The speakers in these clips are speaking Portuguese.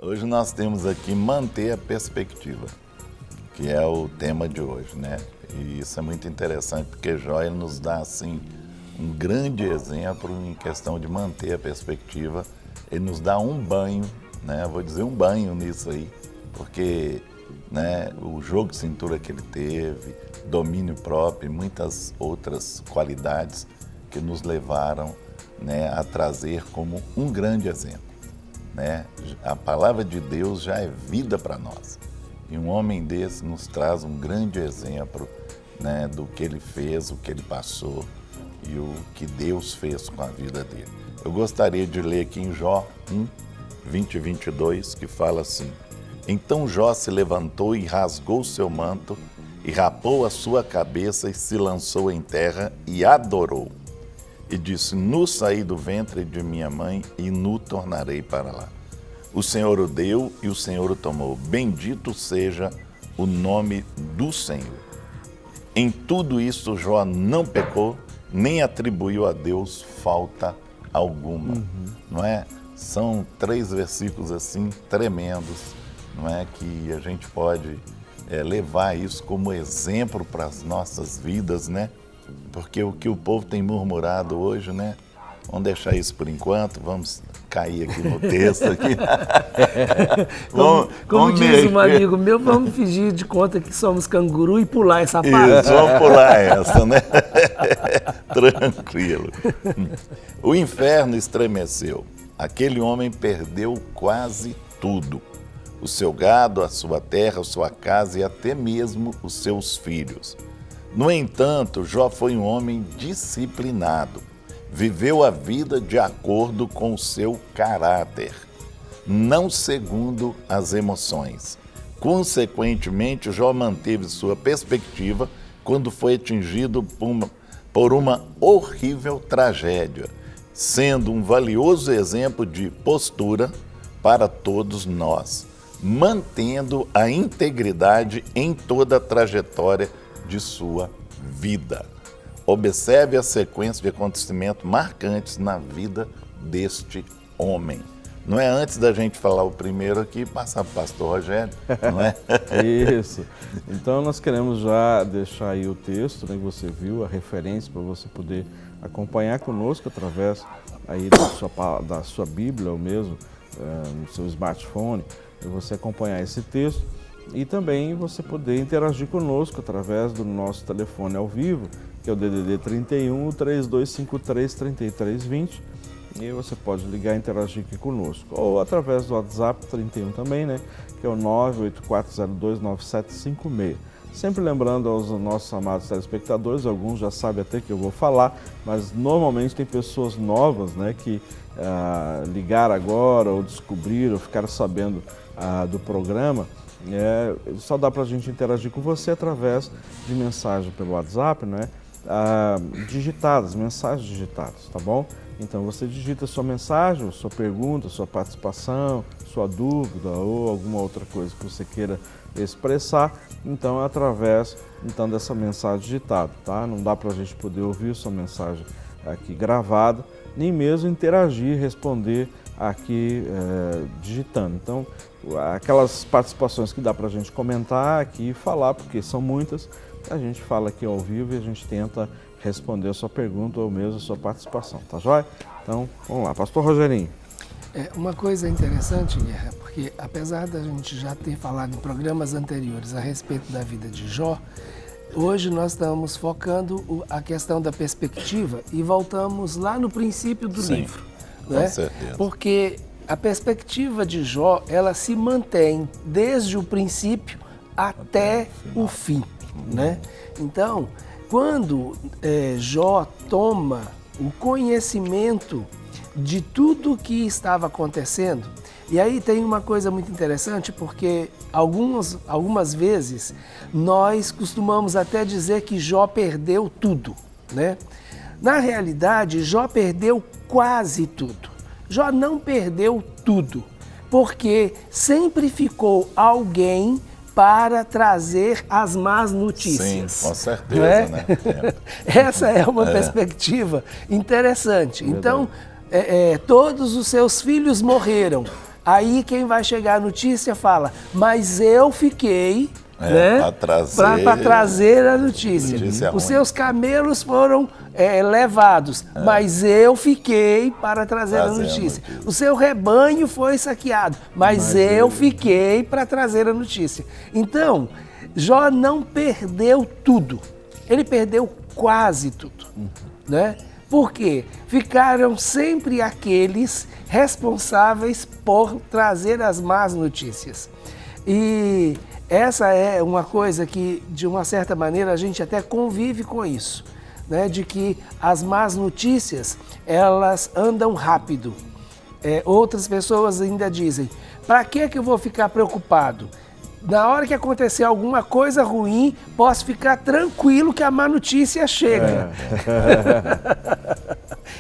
Hoje nós temos aqui manter a perspectiva, que é o tema de hoje, né? E isso é muito interessante, porque Jó ele nos dá, assim, um grande exemplo em questão de manter a perspectiva. Ele nos dá um banho, né? Vou dizer um banho nisso aí, porque, né, o jogo de cintura que ele teve, domínio próprio e muitas outras qualidades que nos levaram, né, a trazer como um grande exemplo, né? A palavra de Deus já é vida para nós. E um homem desse nos traz um grande exemplo, né, do que ele fez, o que ele passou e o que Deus fez com a vida dele. Eu gostaria de ler aqui em Jó 1, 20 e 22, que fala assim: Então Jó se levantou e rasgou seu manto, e rapou a sua cabeça e se lançou em terra e adorou. E disse: Nu saí do ventre de minha mãe e nu tornarei para lá. O Senhor o deu e o Senhor o tomou. Bendito seja o nome do Senhor. Em tudo isso Jó não pecou, nem atribuiu a Deus falta alguma. Não é? São 3 versículos assim tremendos, não é? Que a gente pode levar isso como exemplo para as nossas vidas, né? Porque o que o povo tem murmurado hoje, né? Vamos deixar isso por enquanto, vamos cair aqui no texto. Aqui. Como diz um amigo meu, vamos fingir de conta que somos canguru e pular essa parte. Isso, vamos pular essa, né? Tranquilo. O inferno estremeceu. Aquele homem perdeu quase tudo. O seu gado, a sua terra, a sua casa e até mesmo os seus filhos. No entanto, Jó foi um homem disciplinado. Viveu a vida de acordo com o seu caráter, não segundo as emoções. Consequentemente, Jó manteve sua perspectiva quando foi atingido por uma horrível tragédia, sendo um valioso exemplo de postura para todos nós, mantendo a integridade em toda a trajetória de sua vida. Observe a sequência de acontecimentos marcantes na vida deste homem. Não é antes da gente falar o primeiro aqui, passar para o pastor Rogério, não é? Isso. Então nós queremos já deixar aí o texto, né, que você viu, a referência para você poder acompanhar conosco através aí da sua Bíblia ou mesmo no seu smartphone, para você acompanhar esse texto e também você poder interagir conosco através do nosso telefone ao vivo, que é o DDD 31 3253 3320, e você pode ligar e interagir aqui conosco. Ou através do WhatsApp 31 também, né, que é o 984029756. Sempre lembrando aos nossos amados telespectadores, alguns já sabem até que eu vou falar, mas normalmente tem pessoas novas, né, que ligaram agora ou descobriram, ou ficaram sabendo do programa. Só dá para a gente interagir com você através de mensagem pelo WhatsApp, né? Digitadas, mensagens digitadas, tá bom? Então você digita sua mensagem, sua pergunta, sua participação, sua dúvida ou alguma outra coisa que você queira expressar, então é através dessa mensagem digitada, tá? Não dá para a gente poder ouvir sua mensagem aqui gravada, nem mesmo interagir, responder aqui digitando. Então, aquelas participações que dá para a gente comentar aqui e falar, porque são muitas, a gente fala aqui ao vivo e a gente tenta responder a sua pergunta ou mesmo a sua participação, tá joia? Então, vamos lá, pastor Rogerinho. Uma coisa interessante, Guerra, porque apesar da gente já ter falado em programas anteriores a respeito da vida de Jó, hoje nós estamos focando a questão da perspectiva e voltamos lá no princípio do livro. Né? Com certeza. Porque a perspectiva de Jó, ela se mantém desde o princípio até o fim. Né? Então, quando Jó toma o conhecimento de tudo o que estava acontecendo, e aí tem uma coisa muito interessante, porque algumas vezes nós costumamos até dizer que Jó perdeu tudo, né? Na realidade, Jó perdeu quase tudo. Jó não perdeu tudo, porque sempre ficou alguém para trazer as más notícias. Sim, com certeza, né? Essa é uma perspectiva interessante. Então, todos os seus filhos morreram. Aí quem vai chegar a notícia fala, mas eu fiquei... para trazer a notícia. Os seus camelos foram levados, mas eu fiquei para trazer a notícia. O seu rebanho foi saqueado, mas eu fiquei para trazer a notícia. Então, Jó não perdeu tudo, ele perdeu quase tudo, né? Por quê? Ficaram sempre aqueles responsáveis por trazer as más notícias. E essa é uma coisa que, de uma certa maneira, a gente até convive com isso, né? De que as más notícias, elas andam rápido. Outras pessoas ainda dizem, para que eu vou ficar preocupado? Na hora que acontecer alguma coisa ruim, posso ficar tranquilo que a má notícia chega.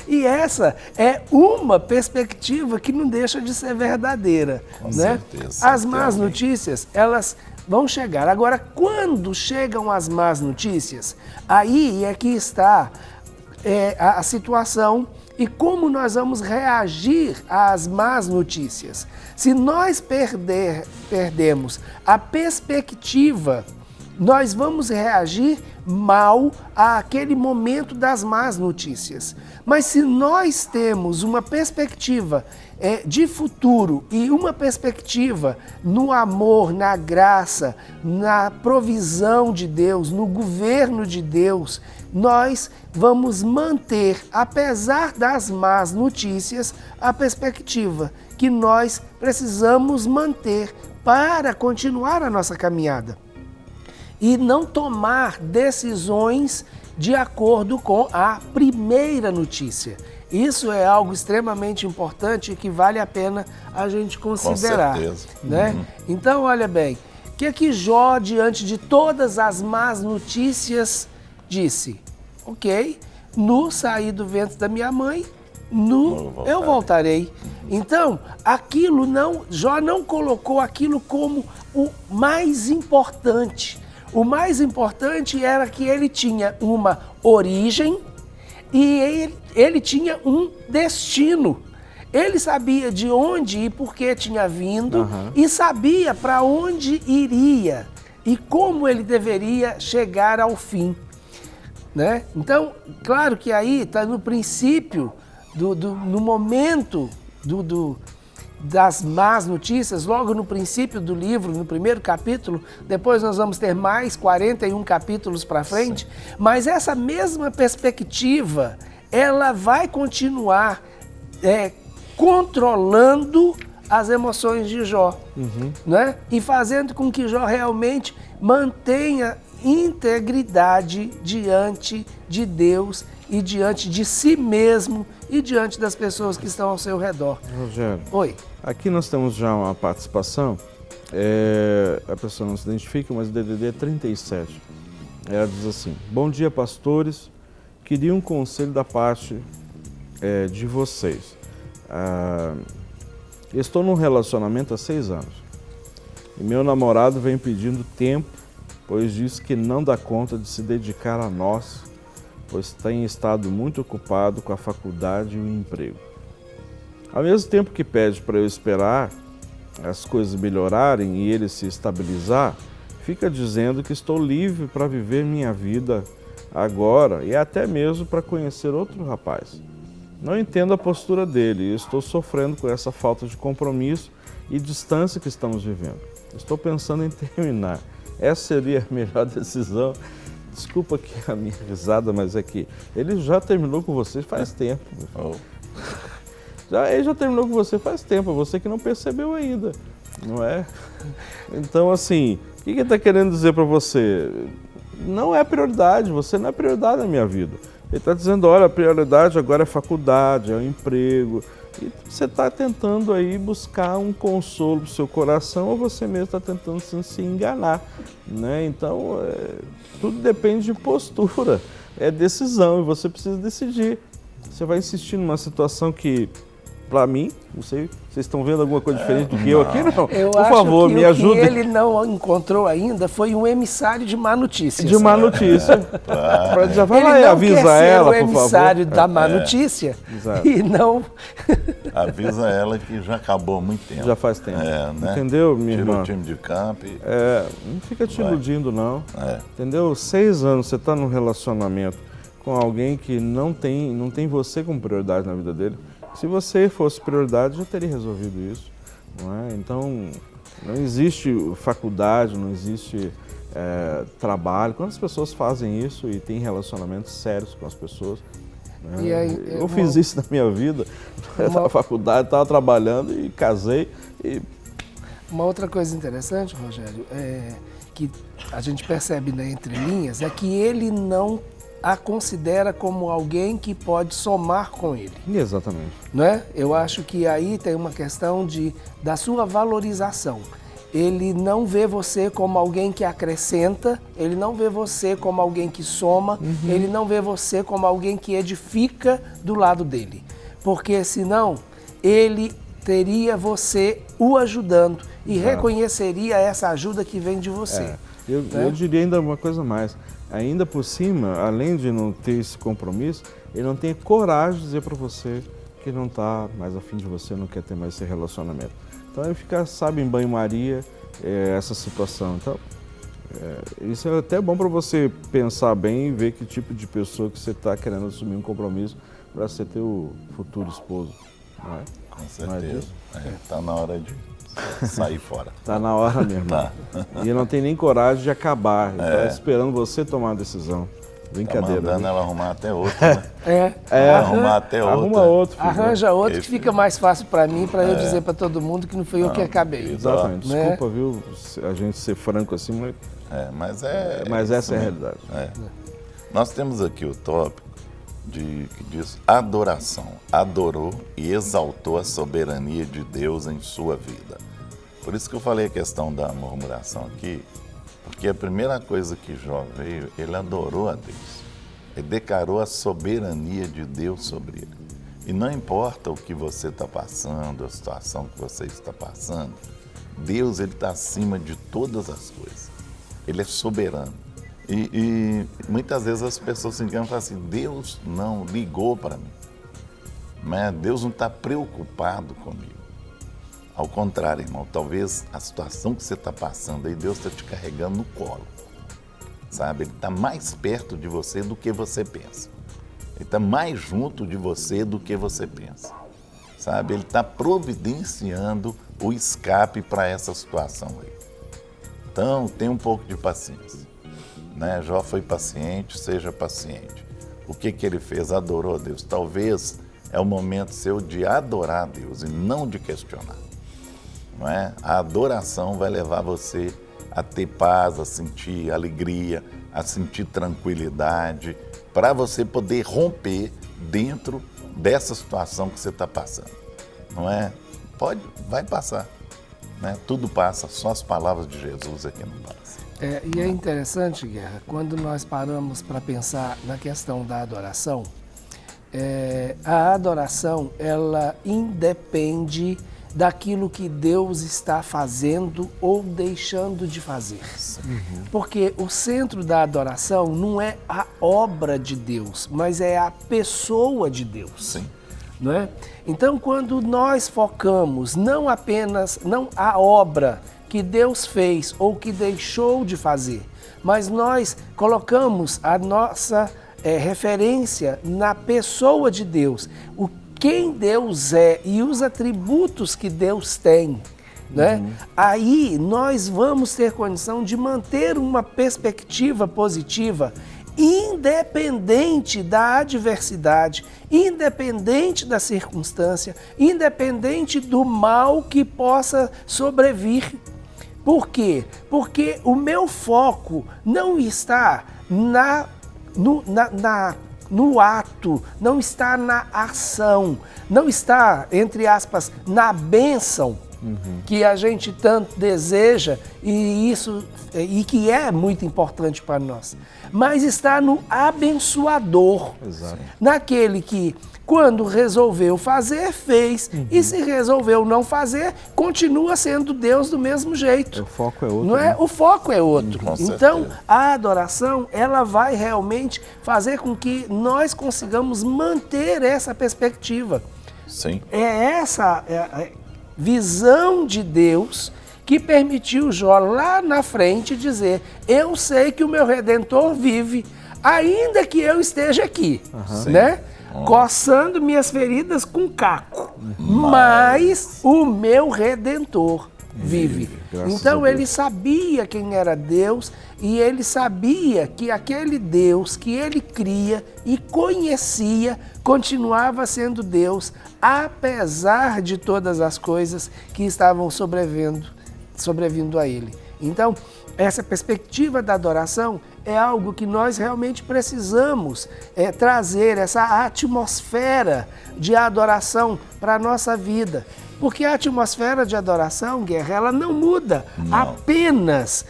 E essa é uma perspectiva que não deixa de ser verdadeira, Com né? certeza, As más notícias, elas vão chegar. Agora, quando chegam as más notícias, aí é que está a situação e como nós vamos reagir às más notícias. Se nós perdemos a perspectiva, nós vamos reagir mal àquele momento das más notícias. Mas se nós temos uma perspectiva de futuro e uma perspectiva no amor, na graça, na provisão de Deus, no governo de Deus, nós vamos manter, apesar das más notícias, a perspectiva que nós precisamos manter para continuar a nossa caminhada. E não tomar decisões de acordo com a primeira notícia. Isso é algo extremamente importante e que vale a pena a gente considerar. Com certeza. Né? Então, olha bem, o que Jó, diante de todas as más notícias, disse? Ok, no sair do ventre da minha mãe, eu voltarei. Então, Jó não colocou aquilo como o mais importante. O mais importante era que ele tinha uma origem e ele tinha um destino. Ele sabia de onde e por que tinha vindo e sabia para onde iria e como ele deveria chegar ao fim. Né? Então, claro que aí está no princípio, no momento das más notícias, logo no princípio do livro, no primeiro capítulo, depois nós vamos ter mais 41 capítulos para frente, mas essa mesma perspectiva, ela vai continuar controlando as emoções de Jó, né? E fazendo com que Jó realmente mantenha integridade diante de Deus e diante de si mesmo e diante das pessoas que estão ao seu redor. Rogério, Oi. Aqui nós temos já uma participação, a pessoa não se identifica, mas o DDD é 37. Ela diz assim, bom dia pastores, queria um conselho da parte de vocês. Estou num relacionamento há 6 anos e meu namorado vem pedindo tempo, pois diz que não dá conta de se dedicar a nós, pois tem estado muito ocupado com a faculdade e o emprego. Ao mesmo tempo que pede para eu esperar as coisas melhorarem e ele se estabilizar, fica dizendo que estou livre para viver minha vida agora e até mesmo para conhecer outro rapaz. Não entendo a postura dele e estou sofrendo com essa falta de compromisso e distância que estamos vivendo. Estou pensando em terminar. Essa seria a melhor decisão. Desculpa aqui a minha risada, mas é que ele já terminou com você faz tempo. Ele já terminou com você faz tempo, você que não percebeu ainda, não é? Então, assim, o que ele está querendo dizer para você? Não é prioridade, você não é prioridade na minha vida. Ele está dizendo, olha, a prioridade agora é faculdade, é o emprego. E você está tentando aí buscar um consolo para o seu coração ou você mesmo está tentando se enganar, né? Então, tudo depende de postura, é decisão e você precisa decidir. Você vai insistir numa situação que para mim, não sei, vocês estão vendo alguma coisa diferente do que eu aqui? Não. Eu Por acho favor, que me o ajudem. que ele não encontrou ainda foi um emissário de má notícia. De má notícia. Já vai lá e avisa quer ela, ser por o favor. emissário da má notícia Exato. e não... Avisa ela que já acabou há muito tempo. Já faz tempo. Né? Entendeu, minha Tira irmã? o time de campo e... Não fica te iludindo, não. É. Entendeu? 6 anos você está num relacionamento com alguém que não tem você como prioridade na vida dele. Se você fosse prioridade, já teria resolvido isso. Não é? Então, não existe faculdade, não existe trabalho. Quantas pessoas fazem isso e têm relacionamentos sérios com as pessoas? Né? E aí, eu fiz isso na minha vida, na faculdade, estava trabalhando e casei. Uma outra coisa interessante, Rogério, que a gente percebe, né, entre linhas, é que ele não a considera como alguém que pode somar com ele. Exatamente. Não é? Eu acho que aí tem uma questão da sua valorização. Ele não vê você como alguém que acrescenta, ele não vê você como alguém que soma, ele não vê você como alguém que edifica do lado dele. Porque senão ele teria você o ajudando e reconheceria essa ajuda que vem de você. Eu diria ainda uma coisa mais. Ainda por cima, além de não ter esse compromisso, ele não tem coragem de dizer para você que não está mais afim de você, não quer ter mais esse relacionamento. Então ele fica, sabe, em banho-maria essa situação. Então, isso é até bom para você pensar bem e ver que tipo de pessoa que você está querendo assumir um compromisso para ser teu futuro esposo. Não é? Com certeza. Está na hora de sair fora. Está na hora mesmo. E ele não tem nem coragem de acabar. Ele está esperando você tomar a decisão. Brincadeira. Tá mandando ela arrumar até outra, né? Arrumar até outra. Arruma outro. Filho. Arranja outro que fica mais fácil para mim, para eu dizer para todo mundo que não foi eu que acabei. Exatamente. Desculpa, viu, a gente ser franco assim, mas essa é a realidade. Nós temos aqui o tópico que diz adoração. Adorou e exaltou a soberania de Deus em sua vida. Por isso que eu falei a questão da murmuração aqui, porque a primeira coisa que Jó veio, ele adorou a Deus. Ele declarou a soberania de Deus sobre ele. E não importa o que você está passando, a situação que você está passando, Deus ele está acima de todas as coisas. Ele é soberano. E muitas vezes as pessoas se enganam e falam assim, Deus não ligou para mim. Mas Deus não está preocupado comigo. Ao contrário, irmão, talvez a situação que você está passando aí, Deus está te carregando no colo. Sabe? Ele está mais perto de você do que você pensa. Ele está mais junto de você do que você pensa. Sabe? Ele está providenciando o escape para essa situação aí. Então, tenha um pouco de paciência. Né? Jó foi paciente, seja paciente. O que ele fez? Adorou a Deus. Talvez é o momento seu de adorar a Deus e não de questionar. Não é? A adoração vai levar você a ter paz, a sentir alegria, a sentir tranquilidade, para você poder romper dentro dessa situação que você está passando. Não é? Vai passar. Né? Tudo passa, só as palavras de Jesus é que não passam. E é interessante, Guerra, quando nós paramos para pensar na questão da adoração, a adoração, ela independe daquilo que Deus está fazendo ou deixando de fazer. Porque o centro da adoração não é a obra de Deus, mas é a pessoa de Deus. Sim. Não é? Então, quando nós focamos não a obra que Deus fez ou que deixou de fazer, mas nós colocamos a nossa referência na pessoa de Deus, quem Deus é e os atributos que Deus tem, né? Aí nós vamos ter condição de manter uma perspectiva positiva, independente da adversidade, independente da circunstância, independente do mal que possa sobrevir. Por quê? Porque o meu foco não está no ato, não está na ação, não está, entre aspas, na bênção, que a gente tanto deseja e que é muito importante para nós, mas está no abençoador, Exato. naquele que quando resolveu fazer, fez, e se resolveu não fazer, continua sendo Deus do mesmo jeito. O foco é outro. Não é? Né? O foco é outro. Com Então, certeza. a adoração, ela vai realmente fazer com que nós consigamos manter essa perspectiva. Sim. É essa visão de Deus que permitiu Jó lá na frente dizer: eu sei que o meu Redentor vive, ainda que eu esteja aqui, né? Coçando minhas feridas com caco, mas o meu Redentor vive. Graças a Então Deus. ele sabia quem era Deus e ele sabia que aquele Deus que ele cria e conhecia continuava sendo Deus, apesar de todas as coisas que estavam sobrevindo a ele. Então, essa perspectiva da adoração é algo que nós realmente precisamos trazer, essa atmosfera de adoração para a nossa vida. Porque a atmosfera de adoração, Guerra, ela não muda apenas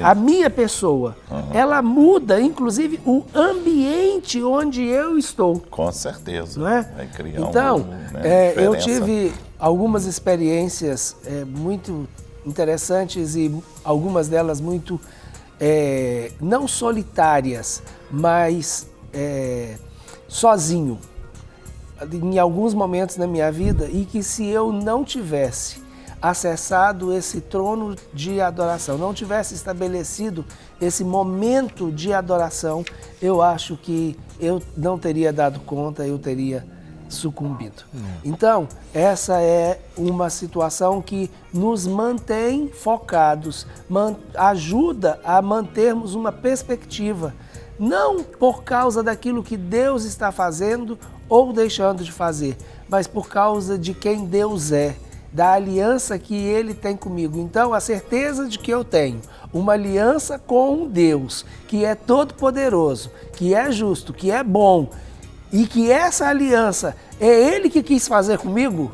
a minha pessoa. Ela muda, inclusive, o ambiente onde eu estou. Com certeza. Não é? Vai criar Então, eu diferença. tive algumas experiências muito interessantes e algumas delas muito, não solitárias, mas sozinho, em alguns momentos na minha vida, e que se eu não tivesse acessado esse trono de adoração, não tivesse estabelecido esse momento de adoração, eu acho que eu não teria dado conta, eu teria sucumbido. Então, essa é uma situação que nos mantém focados, ajuda a mantermos uma perspectiva, não por causa daquilo que Deus está fazendo ou deixando de fazer, mas por causa de quem Deus é, da aliança que Ele tem comigo. Então, a certeza de que eu tenho uma aliança com um Deus que é todo-poderoso, que é justo, que é bom, e que essa aliança é Ele que quis fazer comigo,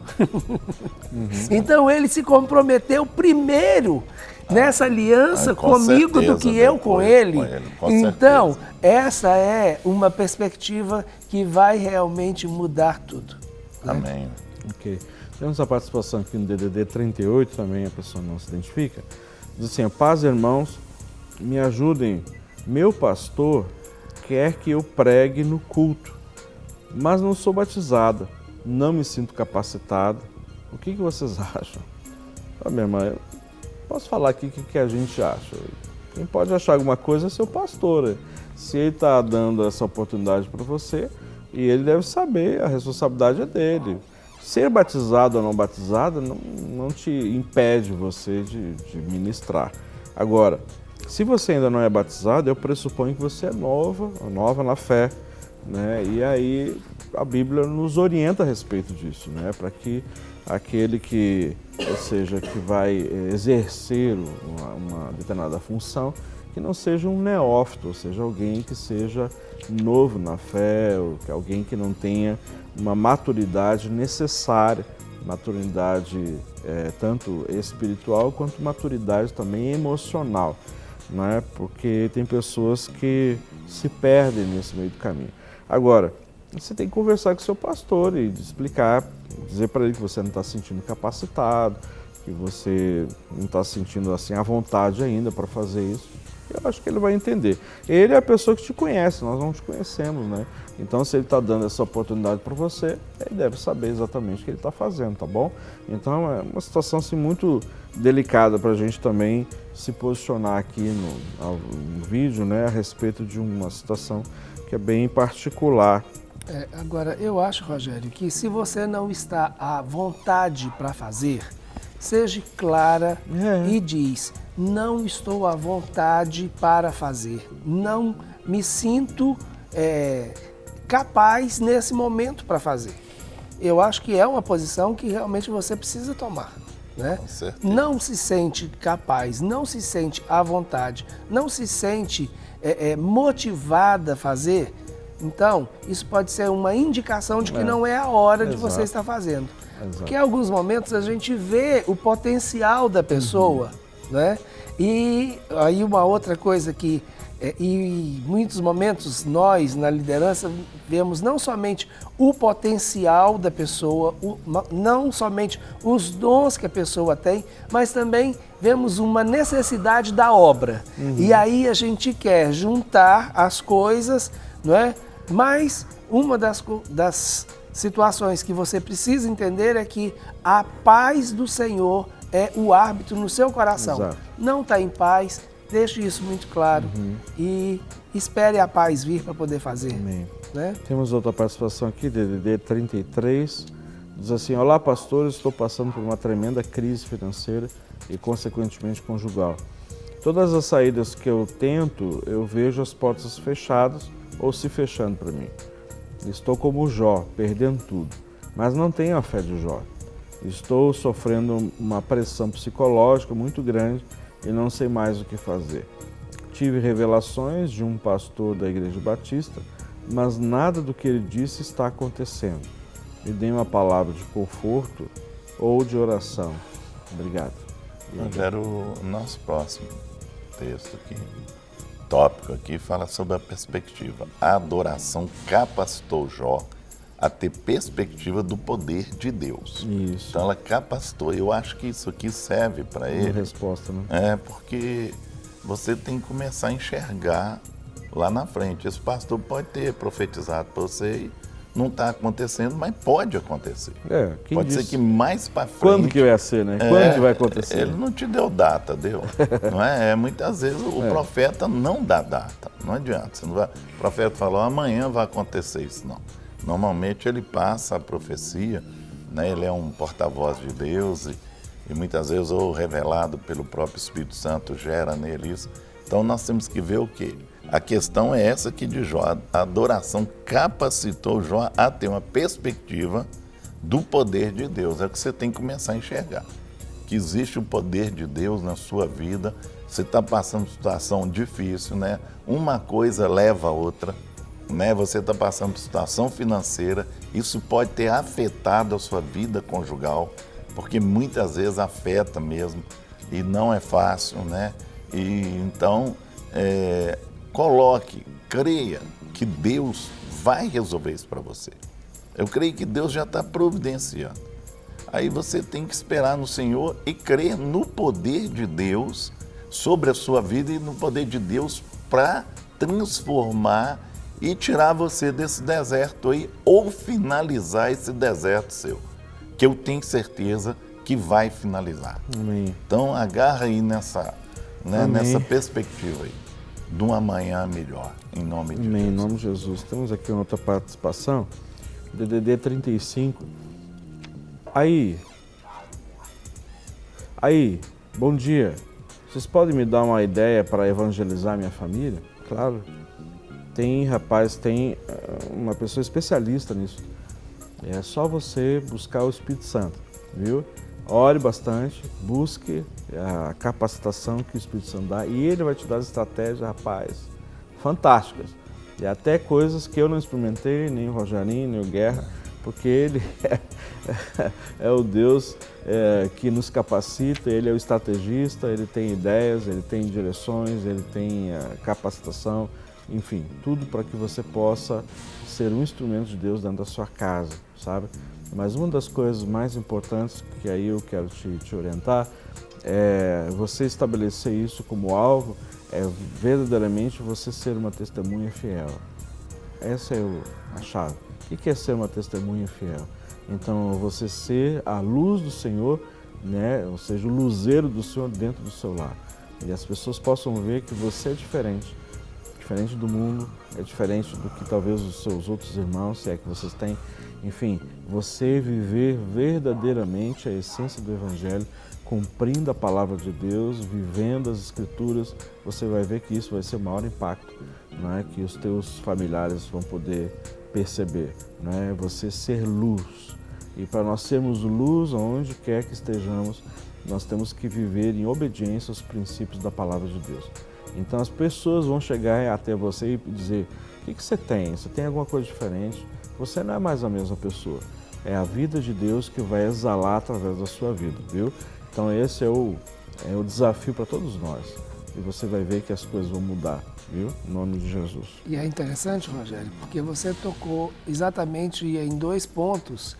então Ele se comprometeu primeiro nessa aliança comigo do que eu com Ele. Então, essa é uma perspectiva que vai realmente mudar tudo. Amém. Ok. Temos a participação aqui no DDD 38, também a pessoa não se identifica. Diz assim: paz, irmãos, me ajudem. Meu pastor quer que eu pregue no culto, mas não sou batizada, não me sinto capacitada. O que vocês acham? Minha irmã, eu posso falar aqui o que a gente acha. Quem pode achar alguma coisa é seu pastor. Se ele está dando essa oportunidade para você, e ele deve saber, a responsabilidade é dele. Ser batizado ou não batizado não te impede você de ministrar. Agora, se você ainda não é batizado, eu pressuponho que você é nova na fé, né? E aí a Bíblia nos orienta a respeito disso, né? Para que aquele que, ou seja, que vai exercer uma determinada função, que não seja um neófito, ou seja, alguém que seja novo na fé, ou que alguém que não tenha uma maturidade necessária, maturidade tanto espiritual quanto maturidade também emocional, não é? Porque tem pessoas que se perdem nesse meio do caminho. Agora, você tem que conversar com o seu pastor e explicar, dizer para ele que você não está se sentindo capacitado, que você não está se sentindo assim à vontade ainda para fazer isso. Eu acho que ele vai entender. Ele é a pessoa que te conhece, nós não te conhecemos, né? Então, se ele está dando essa oportunidade para você, ele deve saber exatamente o que ele está fazendo, tá bom? Então, é uma situação assim, muito delicada para a gente também se posicionar aqui no vídeo, né, a respeito de uma situação que é bem particular. Agora, eu acho, Rogério, que se você não está à vontade para fazer, seja clara e diz: não estou à vontade para fazer, não me sinto capaz nesse momento para fazer. Eu acho que é uma posição que realmente você precisa tomar, né? Não se sente capaz, não se sente à vontade, não se sente motivada a fazer, então isso pode ser uma indicação de que não é a hora de você estar fazendo. Porque em alguns momentos a gente vê o potencial da pessoa, né? E aí uma outra coisa que, em muitos momentos nós na liderança vemos não somente o potencial da pessoa, não somente os dons que a pessoa tem, mas também vemos uma necessidade da obra. E aí a gente quer juntar as coisas, não é? Mas uma das situações que você precisa entender é que a paz do Senhor é o árbitro no seu coração. Exato. Não está em paz, deixe isso muito claro e espere a paz vir para poder fazer. Amém. Né? Temos outra participação aqui, DDD 33, diz assim: olá pastor, estou passando por uma tremenda crise financeira e consequentemente conjugal. Todas as saídas que eu tento, eu vejo as portas fechadas ou se fechando para mim. Estou como Jó, perdendo tudo, mas não tenho a fé de Jó. Estou sofrendo uma pressão psicológica muito grande e não sei mais o que fazer. Tive revelações de um pastor da Igreja Batista, mas nada do que ele disse está acontecendo. Me dê uma palavra de conforto ou de oração. Obrigado. Eu quero o nosso próximo texto aqui. Tópico aqui fala sobre a perspectiva. A adoração capacitou Jó a ter perspectiva do poder de Deus. Isso. Então ela capacitou. Eu acho que isso aqui serve para ele. Uma resposta, né? Porque você tem que começar a enxergar lá na frente. Esse pastor pode ter profetizado para você e não está acontecendo, mas pode acontecer. Quem pode disse? ser que mais para frente... Quando que vai ser, né? Quando que vai acontecer? Ele não te deu data, deu? Não é? Muitas vezes o profeta não dá data. Não adianta. Você não vai... O profeta falou, amanhã vai acontecer isso, não. Normalmente ele passa a profecia, né? Ele é um porta-voz de Deus e muitas vezes ou revelado pelo próprio Espírito Santo gera nele isso. Então nós temos que ver o quê? A questão é essa aqui de Jó. A adoração capacitou Jó a ter uma perspectiva do poder de Deus. É o que você tem que começar a enxergar. Que existe o poder de Deus na sua vida. Você está passando por situação difícil, né? Uma coisa leva a outra, né? Você está passando por situação financeira. Isso pode ter afetado a sua vida conjugal, porque muitas vezes afeta mesmo e não é fácil, né? E então... coloque, creia que Deus vai resolver isso para você. Eu creio que Deus já está providenciando. Aí você tem que esperar no Senhor e crer no poder de Deus sobre a sua vida e no poder de Deus para transformar e tirar você desse deserto aí ou finalizar esse deserto seu, que eu tenho certeza que vai finalizar. Amém. Então agarra aí nessa perspectiva aí. De um amanhã melhor, em nome de Amém, Deus. em nome de Jesus. Temos aqui uma outra participação, DDD 35. Aí, bom dia. Vocês podem me dar uma ideia para evangelizar minha família? Claro. Tem uma pessoa especialista nisso. É só você buscar o Espírito Santo, viu? Ore bastante, busque a capacitação que o Espírito Santo dá e ele vai te dar as estratégias, rapaz, fantásticas. E até coisas que eu não experimentei, nem o Rogerinho, nem o Guerra, porque ele é o Deus que nos capacita, ele é o estrategista, ele tem ideias, ele tem direções, ele tem capacitação, enfim, tudo para que você possa ser um instrumento de Deus dentro da sua casa, sabe? Mas uma das coisas mais importantes que aí eu quero te orientar é você estabelecer isso como alvo, é verdadeiramente você ser uma testemunha fiel. Essa é a chave. O que é ser uma testemunha fiel? Então, você ser a luz do Senhor, né? Ou seja, o luzeiro do Senhor dentro do seu lar. E as pessoas possam ver que você é diferente do mundo, é diferente do que talvez os seus outros irmãos, se é que vocês têm. Enfim, você viver verdadeiramente a essência do Evangelho, cumprindo a palavra de Deus, vivendo as Escrituras, você vai ver que isso vai ser o maior impacto, não é? Que os teus familiares vão poder perceber, não é? Você ser luz. E para nós sermos luz, onde quer que estejamos, nós temos que viver em obediência aos princípios da palavra de Deus. Então as pessoas vão chegar até você e dizer, o que você tem? Você tem alguma coisa diferente? Você não é mais a mesma pessoa. É a vida de Deus que vai exalar através da sua vida, viu? Então esse é o desafio para todos nós. E você vai ver que as coisas vão mudar, viu? Em nome de Jesus. E é interessante, Rogério, porque você tocou exatamente em 2 pontos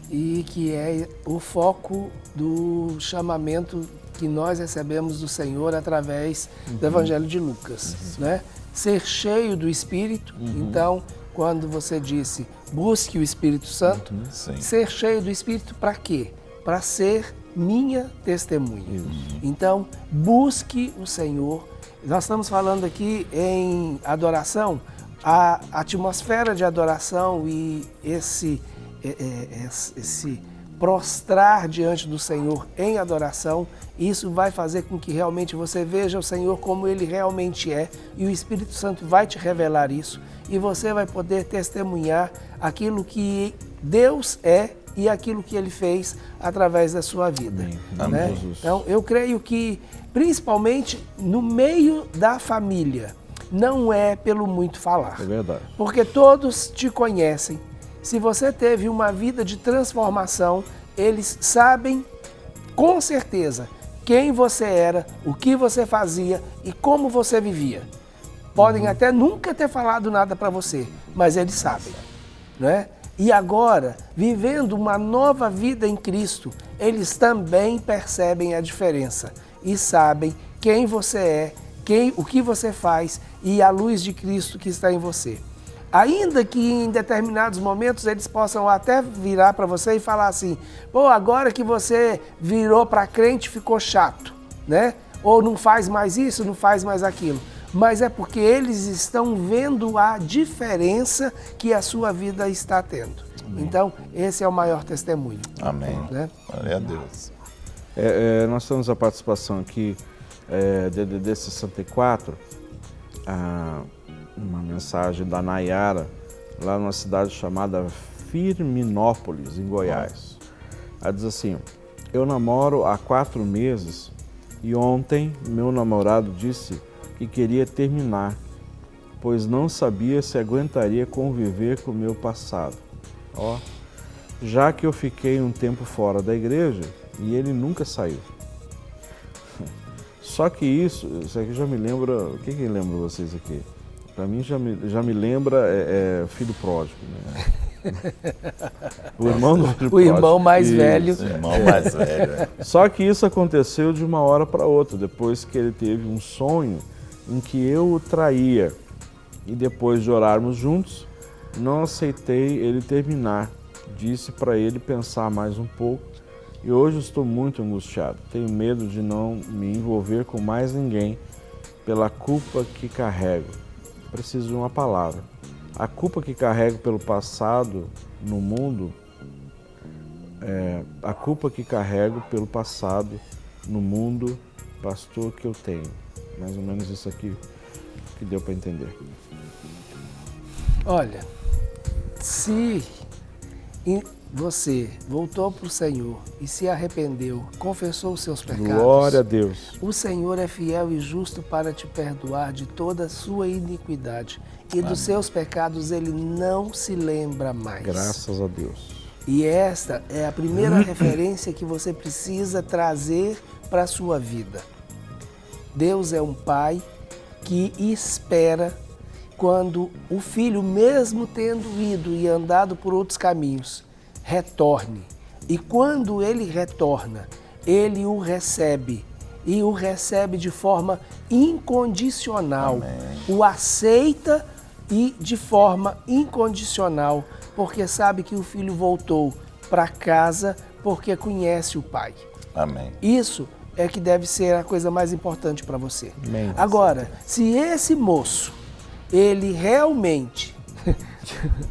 e que é o foco do chamamento que nós recebemos do Senhor através do Evangelho de Lucas, né? Ser cheio do Espírito. Então, quando você disse busque o Espírito Santo, ser cheio do Espírito para quê? Para ser minha testemunha. Então, busque o Senhor. Nós estamos falando aqui em adoração, a atmosfera de adoração e esse prostrar diante do Senhor em adoração, isso vai fazer com que realmente você veja o Senhor como Ele realmente é, e o Espírito Santo vai te revelar isso, e você vai poder testemunhar aquilo que Deus é e aquilo que Ele fez através da sua vida. Né? Então, eu creio que, principalmente no meio da família, não é pelo muito falar. É verdade. Porque todos te conhecem. Se você teve uma vida de transformação, eles sabem com certeza quem você era, o que você fazia e como você vivia. Podem até nunca ter falado nada para você, mas eles sabem, né? E agora, vivendo uma nova vida em Cristo, eles também percebem a diferença e sabem quem você é, o que você faz e a luz de Cristo que está em você. Ainda que em determinados momentos eles possam até virar para você e falar assim, pô, agora que você virou para crente ficou chato, né? Ou não faz mais isso, não faz mais aquilo. Mas é porque eles estão vendo a diferença que a sua vida está tendo. Amém. Então, esse é o maior testemunho. Amém. Né? Glória a Deus. Nós temos a participação aqui DDD 64, uma mensagem da Nayara, lá numa cidade chamada Firminópolis, em Goiás. Ela diz assim, eu namoro há 4 meses e ontem meu namorado disse que queria terminar, pois não sabia se aguentaria conviver com o meu passado. Ó, já que eu fiquei um tempo fora da igreja e ele nunca saiu. Só que isso aqui já me lembra, o que lembra vocês aqui? Para mim já me lembra filho pródigo, né? O irmão do filho pródigo. O irmão mais velho. O irmão mais velho. Só que isso aconteceu de uma hora para outra, depois que ele teve um sonho em que eu o traía. E depois de orarmos juntos, não aceitei ele terminar. Disse para ele pensar mais um pouco e hoje estou muito angustiado. Tenho medo de não me envolver com mais ninguém pela culpa que carrego. Preciso de uma palavra. A culpa que carrego pelo passado no mundo, a culpa que carrego pelo passado no mundo, pastor, que eu tenho. Mais ou menos isso aqui que deu para entender. Olha, se você voltou para o Senhor e se arrependeu, confessou os seus pecados. Glória a Deus. O Senhor é fiel e justo para te perdoar de toda a sua iniquidade. E dos seus pecados Ele não se lembra mais. Graças a Deus. E esta é a primeira referência que você precisa trazer para a sua vida. Deus é um pai que espera quando o filho, mesmo tendo ido e andado por outros caminhos, retorne. E quando ele retorna, ele o recebe. E o recebe de forma incondicional. Amém. O aceita e de forma incondicional, porque sabe que o filho voltou para casa porque conhece o pai. Amém. Isso é que deve ser a coisa mais importante para você. Amém. Agora, se esse moço, ele realmente...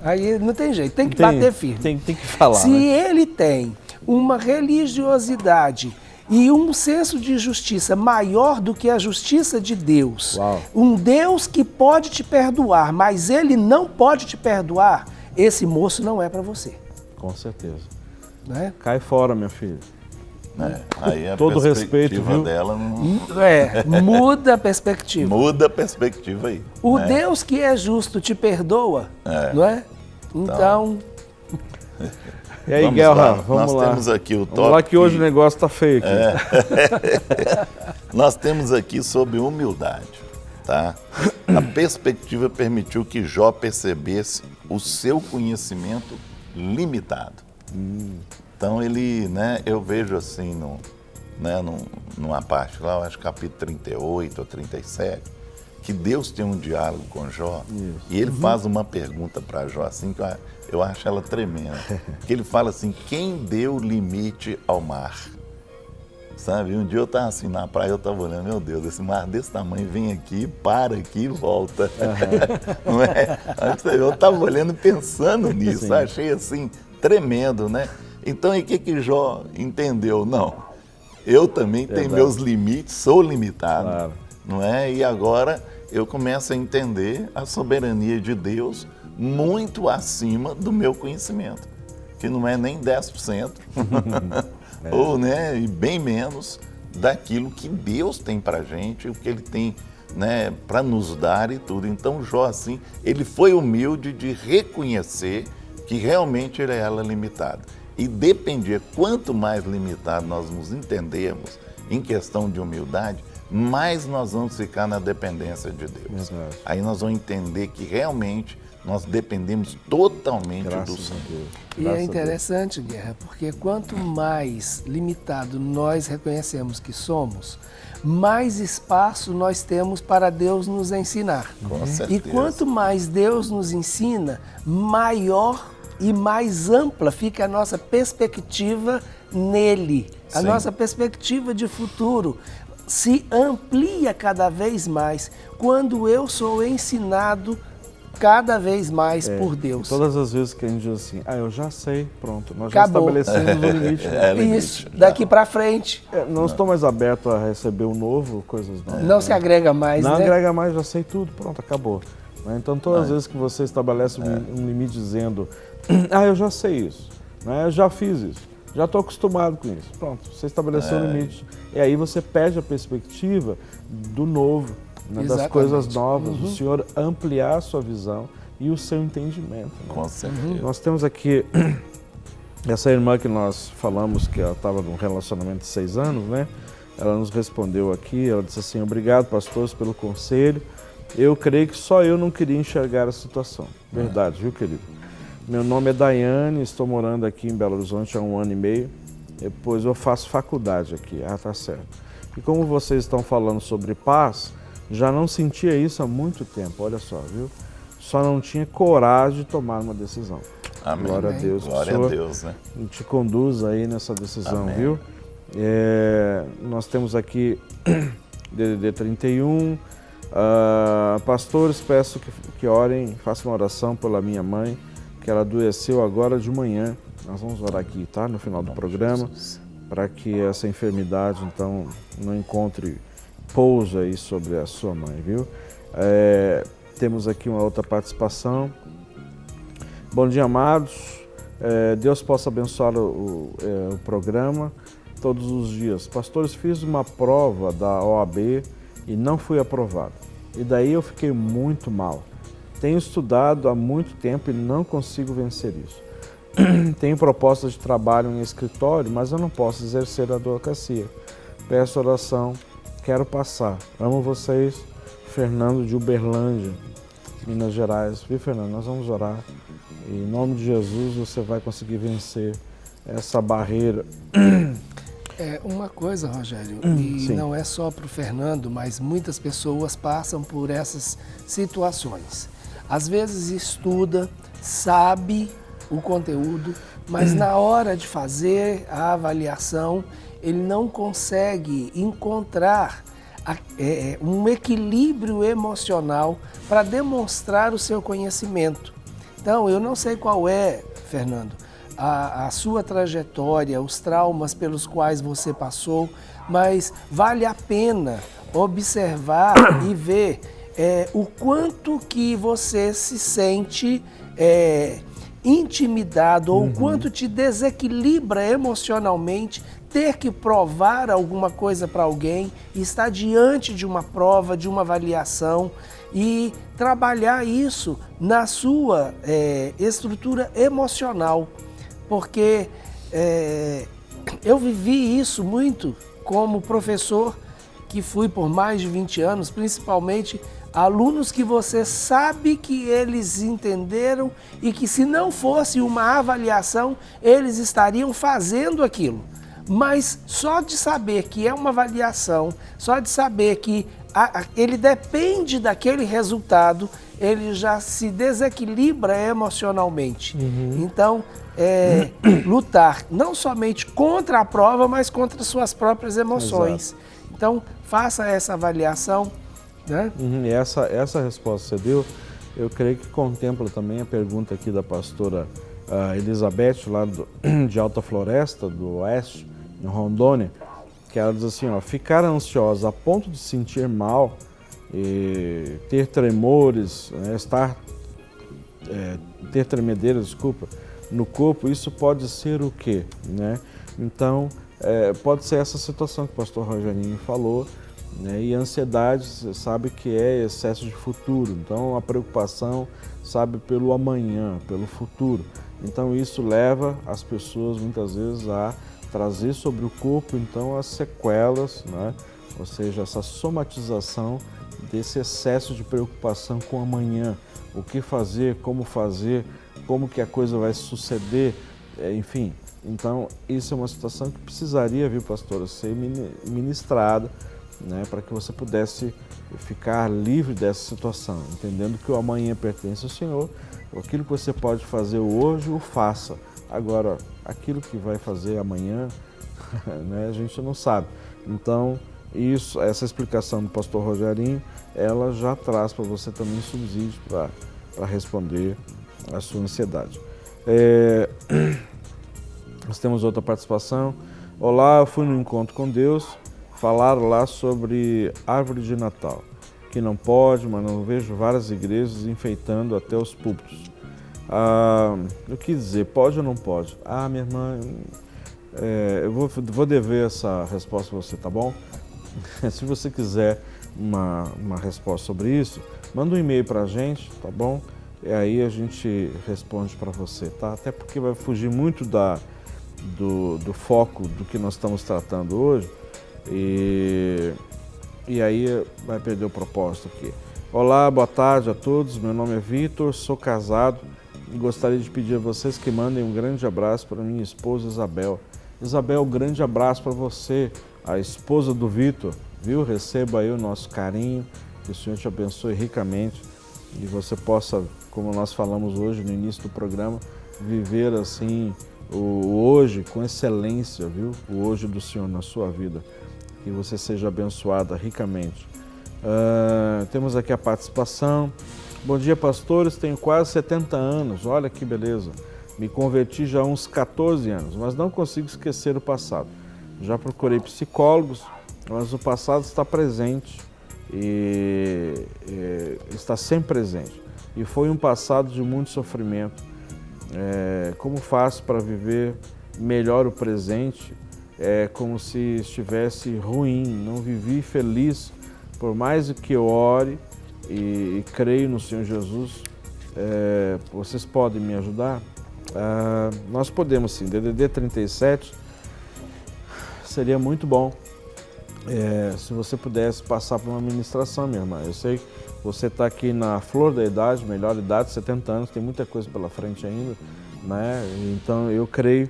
Aí não tem jeito, tem que bater firme. Tem que falar, Se ele tem uma religiosidade e um senso de justiça maior do que a justiça de Deus, um Deus que pode te perdoar, mas ele não pode te perdoar, esse moço não é para você. Com certeza. Né? Cai fora, meu filho. Aí a Todo perspectiva respeito, viu? dela não... Muda a perspectiva. Muda a perspectiva aí. O Deus que é justo te perdoa, não é? Então... E aí, Guerra, vamos lá. Nós temos aqui o Vamos lá que hoje o negócio está feio aqui. Nós temos aqui sobre humildade, tá? A perspectiva permitiu que Jó percebesse o seu conhecimento limitado. Então ele, né, eu vejo assim, numa parte lá, eu acho capítulo 38 ou 37, que Deus tem um diálogo com Jó. Isso. E ele faz uma pergunta para Jó assim, que eu acho ela tremenda. Que ele fala assim, quem deu limite ao mar? Sabe, um dia eu estava assim na praia, eu estava olhando, meu Deus, esse mar desse tamanho vem aqui, para aqui e volta. Não é? Eu estava olhando e pensando nisso, sim. Achei assim, tremendo, né? Então, e o que Jó entendeu? Não, eu também tenho meus limites, sou limitado, claro. Não é? E agora eu começo a entender a soberania de Deus muito acima do meu conhecimento, que não é nem 10%, ou, né, e bem menos daquilo que Deus tem pra gente, o que Ele tem, né, para nos dar e tudo. Então, Jó, assim, ele foi humilde de reconhecer que realmente ele era limitado. E dependia, quanto mais limitado nós nos entendermos em questão de humildade, mais nós vamos ficar na dependência de Deus. Verdade. Aí nós vamos entender que realmente nós dependemos totalmente do Senhor. E é interessante, Guerra, porque quanto mais limitado nós reconhecemos que somos, mais espaço nós temos para Deus nos ensinar. Com certeza. E quanto mais Deus nos ensina, maior e mais ampla fica a nossa perspectiva nele. A Sim. nossa perspectiva de futuro se amplia cada vez mais quando eu sou ensinado cada vez mais por Deus. Todas as vezes que a gente diz assim, eu já sei, pronto, nós Acabou. Já estabelecemos o limite. Isso, daqui para frente. Não estou mais aberto a receber o novo, coisas novas. Não se agrega mais, Não né? agrega mais, já sei tudo, pronto, acabou. Então, todas as vezes que você estabelece um limite dizendo, eu já sei isso, né? Eu já fiz isso, já estou acostumado com isso. Pronto, você estabeleceu um limite. E aí você perde a perspectiva do novo, né? Das coisas novas, do Senhor ampliar a sua visão e o seu entendimento. Né? Com certeza. Nós temos aqui essa irmã que nós falamos que ela estava num relacionamento de 6 anos, né? Ela nos respondeu aqui, ela disse assim, obrigado, pastores, pelo conselho. Eu creio que só eu não queria enxergar a situação. Verdade, viu, querido? Meu nome é Daiane, estou morando aqui em Belo Horizonte há 1 ano e meio, depois eu faço faculdade aqui. Tá certo. E como vocês estão falando sobre paz, já não sentia isso há muito tempo, olha só, viu? Só não tinha coragem de tomar uma decisão. Amém. Glória a Deus. Glória a Deus, né? Te conduz aí nessa decisão, Amém. Viu? Nós temos aqui DDD 31. Pastores, peço que orem, façam uma oração pela minha mãe, que ela adoeceu agora de manhã. Nós vamos orar aqui, tá? No final do programa, para que essa enfermidade, então, não encontre pouso aí sobre a sua mãe, viu? Temos aqui uma outra participação. Bom dia, amados. Deus possa abençoar o programa todos os dias. Pastores, fiz uma prova da OAB e não fui aprovado. E daí eu fiquei muito mal. Tenho estudado há muito tempo e não consigo vencer isso. Tenho propostas de trabalho em escritório, mas eu não posso exercer a advocacia. Peço oração, quero passar. Amo vocês, Fernando de Uberlândia, Minas Gerais. Viu, Fernando? Nós vamos orar. E em nome de Jesus você vai conseguir vencer essa barreira. Uma coisa, Rogério, e Sim. não é só para o Fernando, mas muitas pessoas passam por essas situações. Às vezes estuda, sabe o conteúdo, mas na hora de fazer a avaliação, ele não consegue encontrar um equilíbrio emocional para demonstrar o seu conhecimento. Então, eu não sei qual é, Fernando, a sua trajetória, os traumas pelos quais você passou, mas vale a pena observar e ver o quanto que você se sente intimidado ou o quanto te desequilibra emocionalmente ter que provar alguma coisa para alguém e estar diante de uma prova, de uma avaliação e trabalhar isso na sua estrutura emocional. porque eu vivi isso muito como professor que fui por mais de 20 anos, principalmente alunos que você sabe que eles entenderam e que se não fosse uma avaliação, eles estariam fazendo aquilo. Mas só de saber que é uma avaliação, só de saber que ele depende daquele resultado, ele já se desequilibra emocionalmente. Então, lutar não somente contra a prova, mas contra suas próprias emoções. Exato. Então, faça essa avaliação, né? E essa resposta que você deu, eu creio que contempla também a pergunta aqui da pastora Elizabeth, lá de Alta Floresta, do Oeste, em Rondônia, que ela diz assim, ó, ficar ansiosa a ponto de sentir mal, ter tremores, né, ter tremedeiras, no corpo, isso pode ser o quê? Né? Então, pode ser essa situação que o pastor Rogerinho falou, né? E a ansiedade, você sabe que é excesso de futuro, então a preocupação, sabe, pelo amanhã, pelo futuro. Então isso leva as pessoas muitas vezes a trazer sobre o corpo então as sequelas, né? Ou seja, essa somatização desse excesso de preocupação com o amanhã, o que fazer, como que a coisa vai suceder, enfim. Então, isso é uma situação que precisaria, viu, pastora, ser ministrada, né, para que você pudesse ficar livre dessa situação, entendendo que o amanhã pertence ao Senhor, aquilo que você pode fazer hoje, o faça. Agora, aquilo que vai fazer amanhã, né, a gente não sabe. Então, essa explicação do pastor Rogerinho, ela já traz para você também subsídio para responder a sua ansiedade. Nós temos outra participação. Olá, eu fui no encontro com Deus, falaram lá sobre árvore de Natal, que não pode, mas não vejo várias igrejas enfeitando até os púlpitos. Eu quis dizer, pode ou não pode? Minha irmã, eu vou dever essa resposta para você, tá bom? Se você quiser uma resposta sobre isso, manda um e-mail para a gente, tá bom? E aí a gente responde para você, tá? Até porque vai fugir muito do foco do que nós estamos tratando hoje e aí vai perder o propósito aqui. Olá, boa tarde a todos, meu nome é Vitor, sou casado e gostaria de pedir a vocês que mandem um grande abraço para minha esposa Isabel. Isabel, um grande abraço para você, a esposa do Vitor, viu? Receba aí o nosso carinho, que o Senhor te abençoe ricamente e você possa, como nós falamos hoje no início do programa, viver assim o hoje com excelência, viu? O hoje do Senhor na sua vida. Que você seja abençoada ricamente. Temos aqui a participação. Bom dia, pastores. Tenho quase 70 anos. Olha que beleza. Me converti já há uns 14 anos, mas não consigo esquecer o passado. Já procurei psicólogos, mas o passado está presente e está sempre presente. E foi um passado de muito sofrimento. Como faço para viver melhor o presente? É como se estivesse ruim, não vivi feliz, por mais que eu ore e creio no Senhor Jesus. Vocês podem me ajudar? Nós podemos sim, DDD 37, seria muito bom se você pudesse passar por uma ministração, minha irmã. Eu sei que você está aqui na flor da idade, melhor idade, 70 anos, tem muita coisa pela frente ainda, né? Então eu creio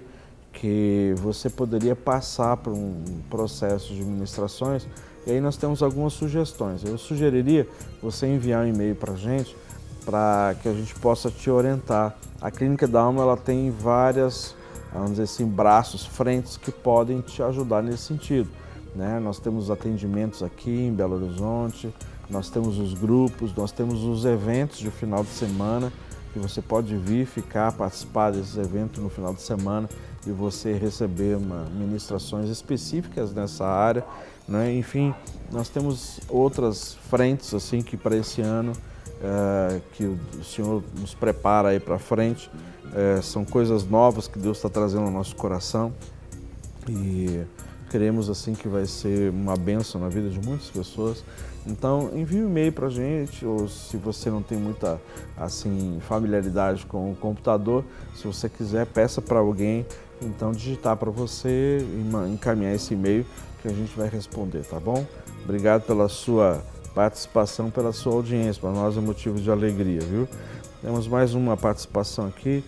que você poderia passar por um processo de ministrações e aí nós temos algumas sugestões. Eu sugeriria você enviar um e-mail para a gente para que a gente possa te orientar. A Clínica da Alma ela tem várias, vamos dizer assim, braços, frentes que podem te ajudar nesse sentido, né? Nós temos atendimentos aqui em Belo Horizonte, nós temos os grupos, nós temos os eventos de final de semana, que você pode vir, ficar, participar desses eventos no final de semana e você receber ministrações específicas nessa área, né? Enfim, nós temos outras frentes assim que para esse ano que o Senhor nos prepara aí para frente, são coisas novas que Deus está trazendo ao nosso coração e Queremos assim que vai ser uma bênção na vida de muitas pessoas. Então envie um e-mail para a gente, ou se você não tem muita assim familiaridade com o computador, se você quiser, peça para alguém então digitar para você e encaminhar esse e-mail que a gente vai responder, tá bom? Obrigado pela sua participação, pela sua audiência, para nós é motivo de alegria, viu? Temos mais uma participação aqui,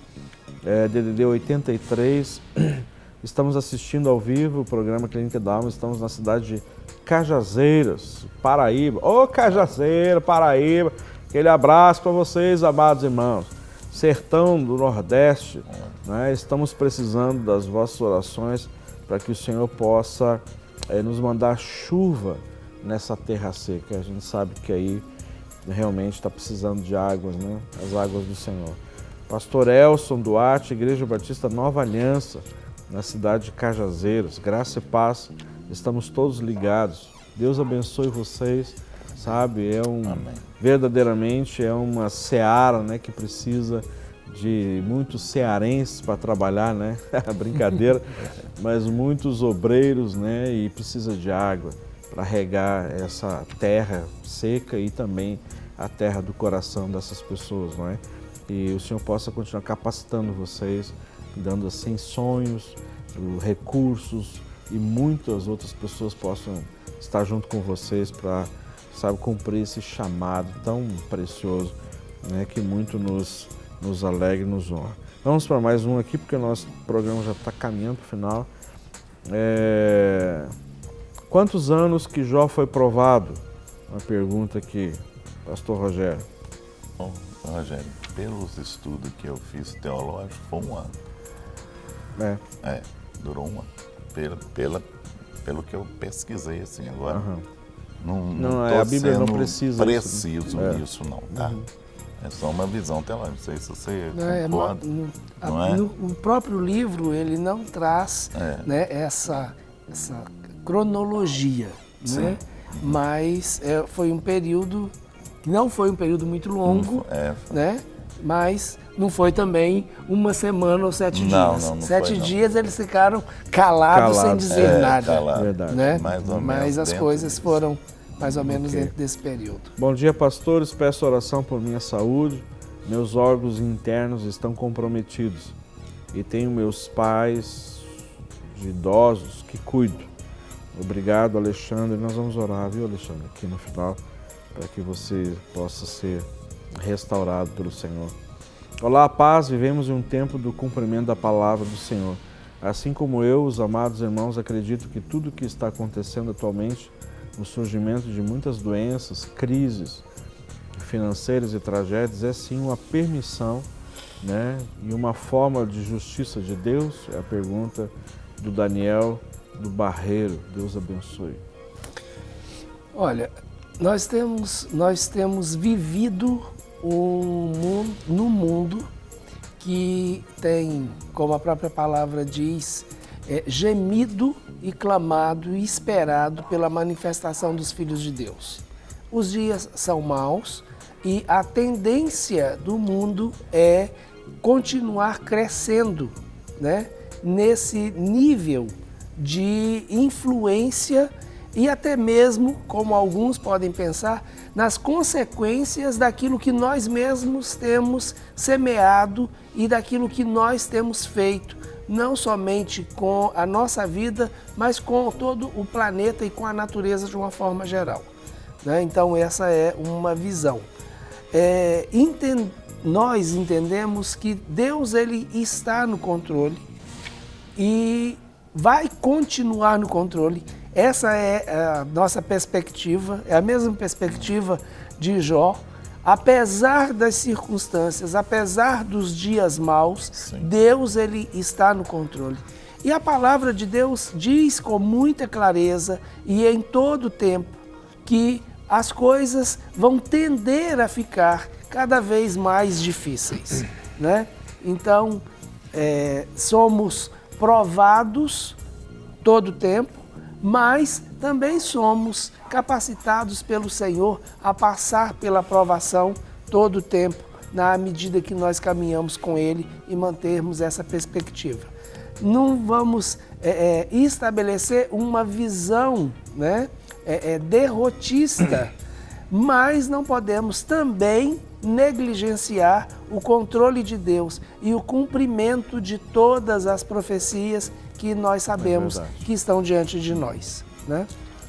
DDD 83, estamos assistindo ao vivo o programa Clínica da Alma, estamos na cidade de Cajazeiras, Paraíba. Ô Cajazeira, Paraíba, aquele abraço para vocês, amados irmãos. Sertão do Nordeste, né? Estamos precisando das vossas orações para que o Senhor possa nos mandar chuva nessa terra seca. A gente sabe que aí realmente está precisando de águas, né? As águas do Senhor. Pastor Elson Duarte, Igreja Batista Nova Aliança, na cidade de Cajazeiras. Graça e paz, estamos todos ligados. Deus abençoe vocês, sabe? Verdadeiramente é uma seara, né, que precisa de muitos cearenses para trabalhar, né? Brincadeira, mas muitos obreiros, né? E precisa de água para regar essa terra seca e também a terra do coração dessas pessoas, não é? E o Senhor possa continuar capacitando vocês, dando assim sonhos, recursos e muitas outras pessoas possam estar junto com vocês para, sabe, cumprir esse chamado tão precioso, né, que muito nos alegra e nos honra. Vamos para mais um aqui, porque o nosso programa já está caminhando para o final. Quantos anos que Jó foi provado? Uma pergunta aqui, pastor Rogério. Bom, Rogério, pelos estudos que eu fiz teológicos, foi 1 ano. Durou 1 ano. Pelo que eu pesquisei, assim, agora. Não a Bíblia não precisa preciso nisso, não, tá? É só uma visão teológica, não sei se você concorda. No próprio livro, ele não traz né, essa cronologia, né? Mas foi um período, não foi um período muito longo, né? Mas não foi também 1 semana ou 7 dias. Não 7 dias eles ficaram calados sem dizer nada. Verdade. Né? Mais ou menos mas as coisas foram mais ou menos dentro desse período. Bom dia, pastores. Peço oração por minha saúde. Meus órgãos internos estão comprometidos. E tenho meus pais de idosos que cuido. Obrigado, Alexandre. Nós vamos orar, viu, Alexandre, aqui no final, para que você possa ser restaurado pelo Senhor. Olá, paz, vivemos em um tempo do cumprimento da palavra do Senhor. Assim como eu, os amados irmãos, acredito que tudo o que está acontecendo atualmente, o surgimento de muitas doenças, crises financeiras e tragédias, é sim uma permissão, né? E uma forma de justiça de Deus. É a pergunta do Daniel do Barreiro. Deus abençoe. Olha, nós temos vivido no mundo que tem, como a própria palavra diz, gemido e clamado e esperado pela manifestação dos filhos de Deus. Os dias são maus e a tendência do mundo é continuar crescendo, né, nesse nível de influência e até mesmo, como alguns podem pensar, nas consequências daquilo que nós mesmos temos semeado e daquilo que nós temos feito, não somente com a nossa vida, mas com todo o planeta e com a natureza de uma forma geral, né? Então essa é uma visão. Nós entendemos que Deus ele está no controle e vai continuar no controle. Essa é a nossa perspectiva, é a mesma perspectiva de Jó. Apesar das circunstâncias, apesar dos dias maus, sim, Deus ele está no controle. E a palavra de Deus diz com muita clareza e em todo tempo que as coisas vão tender a ficar cada vez mais difíceis, né? Então, somos provados todo o tempo, mas também somos capacitados pelo Senhor a passar pela provação todo o tempo, na medida que nós caminhamos com Ele e mantermos essa perspectiva. não vamos estabelecer uma visão, né, derrotista, mas não podemos também negligenciar o controle de Deus e o cumprimento de todas as profecias que nós sabemos que estão diante de nós, né?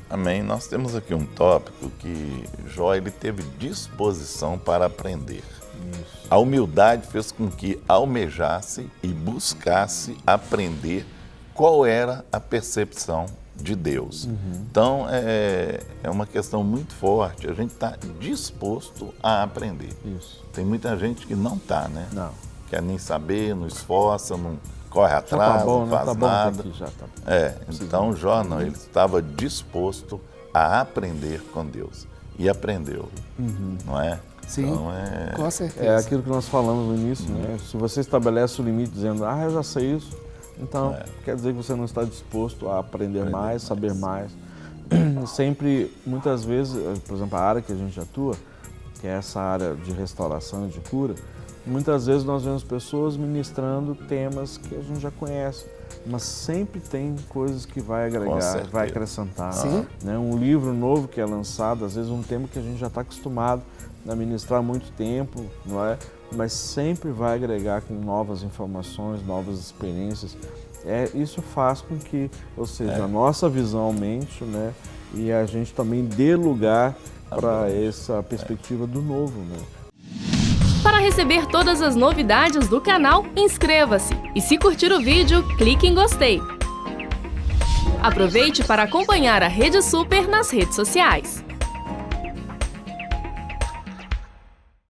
Amém. Nós temos aqui um tópico que Jó ele teve disposição para aprender. Isso. A humildade fez com que almejasse e buscasse aprender qual era a percepção de Deus. Então, é uma questão muito forte. A gente está disposto a aprender. Isso. Tem muita gente que não está, né? Não. Quer nem saber, não esforça, não corre atrás, não faz nada. Então Jó não, ele estava disposto a aprender com Deus. E aprendeu, não é? Sim, então, com certeza. É aquilo que nós falamos no início, né? Se você estabelece o limite dizendo, eu já sei isso, então quer dizer que você não está disposto a aprender mais, saber mais. Sempre, muitas vezes, por exemplo, a área que a gente atua, que é essa área de restauração e de cura, muitas vezes nós vemos pessoas ministrando temas que a gente já conhece, mas sempre tem coisas que vai agregar, vai acrescentar. Né? Um livro novo que é lançado, às vezes um tema que a gente já está acostumado a ministrar há muito tempo, não é? Mas sempre vai agregar com novas informações, novas experiências. Isso faz com que, ou seja, a nossa visão aumente, né? E a gente também dê lugar para essa perspectiva do novo, né? Para receber todas as novidades do canal, inscreva-se e se curtir o vídeo, clique em gostei. Aproveite para acompanhar a Rede Super nas redes sociais.